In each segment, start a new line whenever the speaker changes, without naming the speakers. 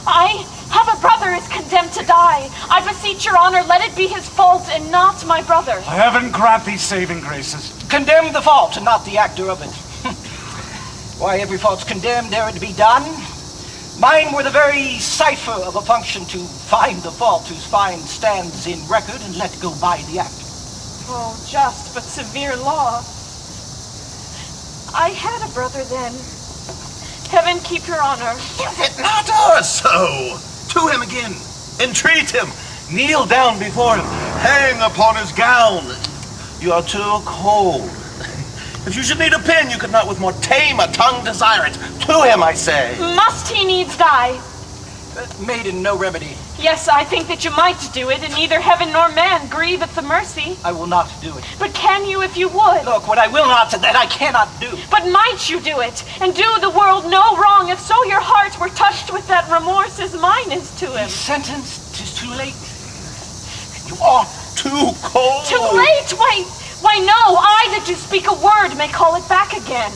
I have a brother is condemned to die. I beseech your honor, let it be his fault and not my brother.
Heaven grant thee saving graces.
Condemn the fault and not the actor of it. Why, every fault's condemned ere it be done. Mine were the very cipher of a function to find the fault whose fine stands in record and let go by the actor.
Oh, just but severe law. I had a brother then. Heaven keep your honor.
Is it not or so? To him again. Entreat him. Kneel down before him. Hang upon his gown. You are too cold. If you should need a pen, you could not with more tame a tongue desire it. To him, I say.
Must he needs die?
Maiden, no remedy.
Yes, I think that you might do it, and neither heaven nor man grieve at the mercy.
I will not do it.
But can you if you would?
Look, what I will not, that I cannot do.
But might you do it, and do the world no wrong, if so your heart were touched with that remorse as mine is to him?
He's sentenced, 'tis too late. You are
too cold.
Too late? Why no, I that do speak a word may call it back again.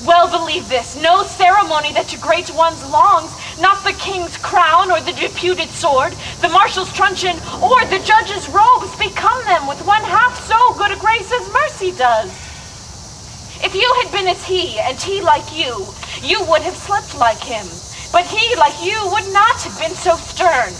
Well believe this, no ceremony that to great ones longs, not the king's crown or the deputed sword, the marshal's truncheon or the judge's robes become them with one half so good a grace as mercy does. If you had been as he, and he like you, you would have slept like him. But he like you would not have been so stern.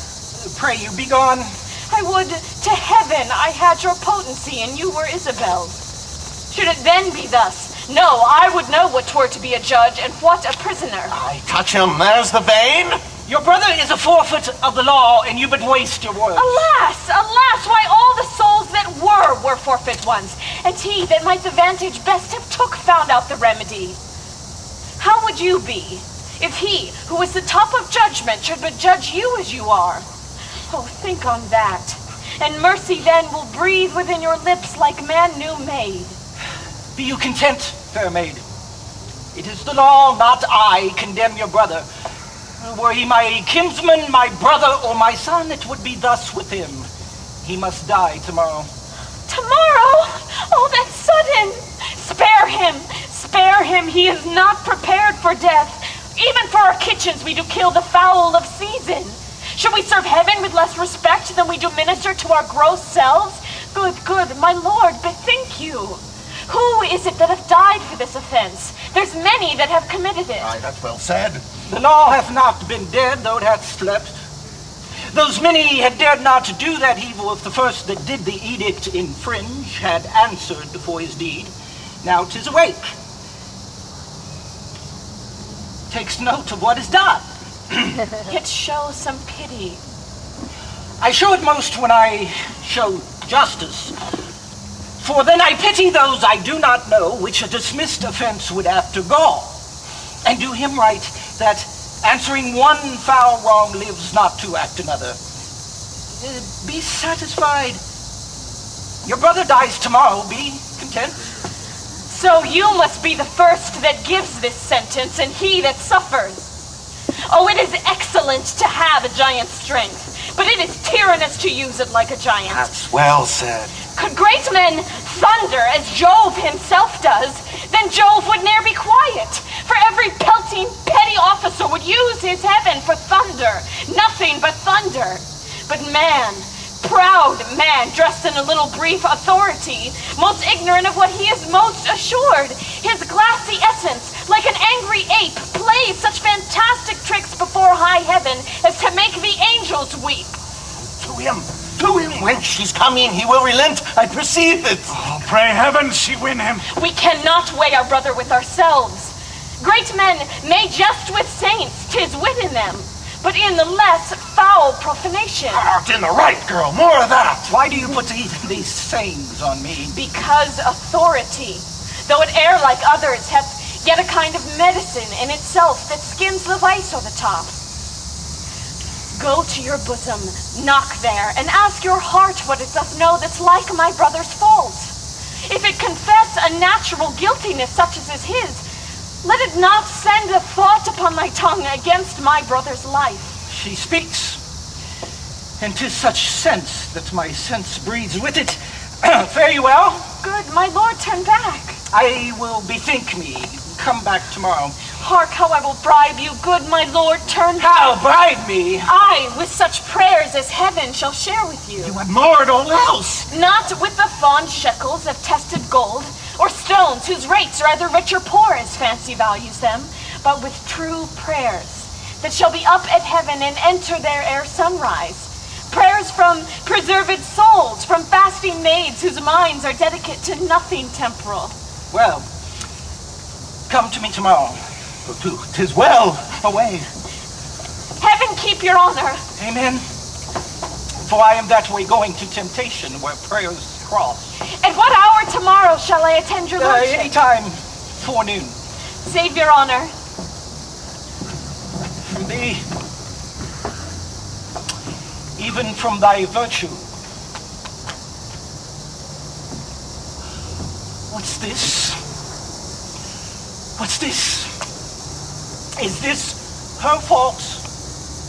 Pray you, be gone.
I would to heaven I had your potency and you were Isabel's. Should it then be thus? No, I would know what 'twere to be a judge and what a prisoner.
I touch him, there's the vein.
Your brother is a forfeit of the law, and you but waste your words.
Alas, alas, why all the souls that were forfeit ones, and he that might the vantage best have took found out the remedy. How would you be, if he, who is the top of judgment, should but judge you as you are? Oh, think on that, and mercy then will breathe within your lips like man new made.
Be you content, fair maid. It is the law, not I, condemn your brother. Were he my kinsman, my brother, or my son, it would be thus with him. He must die tomorrow.
Tomorrow? Oh, that's sudden. Spare him. He is not prepared for death. Even for our kitchens we do kill the fowl of season. Should we serve heaven with less respect than we do minister to our gross selves? Good, my lord, bethink you. Who is it that hath died for this offense? There's many that have committed it.
Aye, that's well said.
The law hath not been dead, though it hath slept. Those many had dared not to do that evil if the first that did the edict infringe had answered for his deed. Now 'tis awake. Takes note of what is done.
Yet show some pity.
I show it most when I show justice. For then I pity those I do not know, which a dismissed offense would after gall, and do him right, that answering one foul wrong lives not to act another. Be satisfied. Your brother dies tomorrow, be content.
So you must be the first that gives this sentence, and he that suffers. Oh, it is excellent to have a giant's strength, but it is tyrannous to use it like a giant.
That's well said.
Could great men thunder as Jove himself does, then Jove would ne'er be quiet. For every pelting petty officer would use his heaven for thunder, nothing but thunder. But man, proud man, dressed in a little brief authority, most ignorant of what he is most assured, his glassy essence, like an angry ape, plays such fantastic tricks before high heaven as to make the angels weep.
To him, when she's coming, he will relent. I perceive it.
Oh, pray heaven she win him.
We cannot weigh our brother with ourselves. Great men may jest with saints, 'tis wit in them, but in the less foul profanation.
Art in the right, girl. More of that.
Why do you put these sayings on me?
Because authority, though it err like others, hath yet a kind of medicine in itself that skins the vice o' the top. Go to your bosom, knock there, and ask your heart what it doth know that's like my brother's fault. If it confess a natural guiltiness such as is his, let it not send a thought upon my tongue against my brother's life.
She speaks, and 'tis such sense that my sense breathes with it. Fare you well.
Good, my lord, turn back.
I will bethink me. Come back tomorrow.
Hark how I will bribe you, good my lord, turn.
How bribe me?
I, with such prayers as heaven shall share with you.
You have marred all else.
Not with the fond shekels of tested gold, or stones whose rates are either rich or poor as fancy values them, but with true prayers that shall be up at heaven and enter there ere sunrise. Prayers from preserved souls, from fasting maids whose minds are dedicate to nothing temporal.
Well, come to me tomorrow.
Tis well.
Away.
Heaven keep your honor.
Amen. For I am that way going to temptation where prayers cross.
At what hour tomorrow shall I attend your lordship?
Any time, forenoon.
Save your honor.
From thee, even from thy virtue. What's this? What's this? Is this her fault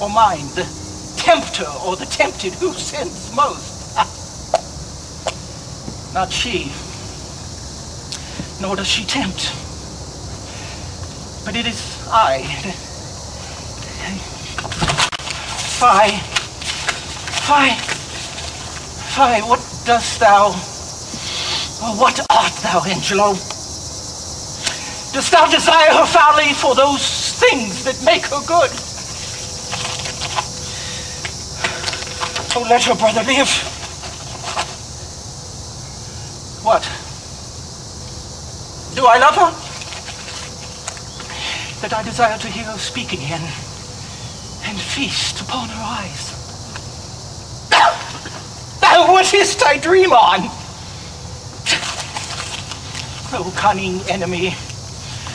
or mine? The tempter or the tempted, who sins most? Not she, nor does she tempt. But it is I. Fie, what dost thou, or what art thou, Angelo? Dost thou desire her foully for those things that make her good? Oh, let her brother live. What? Do I love her? That I desire to hear her speak again and feast upon her eyes. What is't I dream on? Oh, cunning enemy,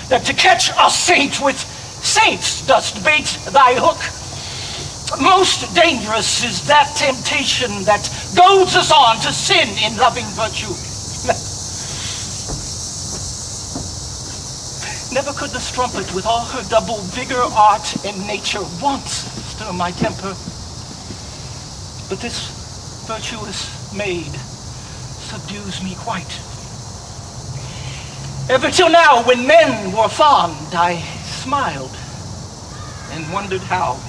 that to catch a saint with saints dost bait thy hook. Most dangerous is that temptation that goads us on to sin in loving virtue. Never could the strumpet with all her double vigor, art, and nature once stir my temper. But this virtuous maid subdues me quite. Ever till now, when men were fond, I smiled and wondered how.